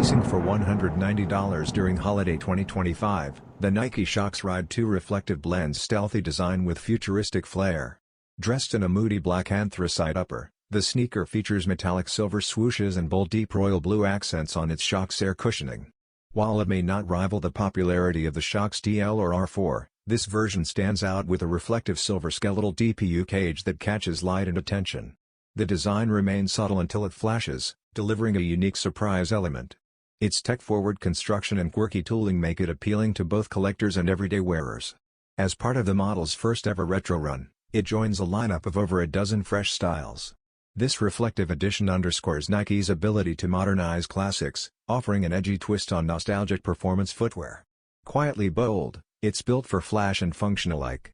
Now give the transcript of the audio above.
Releasing for $190 during holiday 2025, the Nike Shox Ride 2 reflective blends stealthy design with futuristic flair. Dressed in a moody black anthracite upper, the sneaker features metallic silver swooshes and bold deep royal blue accents on its Shox Air cushioning. While it may not rival the popularity of the Shox TL or R4, this version stands out with a reflective silver skeletal DPU cage that catches light and attention. The design remains subtle until it flashes, delivering a unique surprise element. Its tech-forward construction and quirky tooling make it appealing to both collectors and everyday wearers. As part of the model's first-ever retro run, it joins a lineup of over a dozen fresh styles. This reflective edition underscores Nike's ability to modernize classics, offering an edgy twist on nostalgic performance footwear. Quietly bold, it's built for flash and function alike.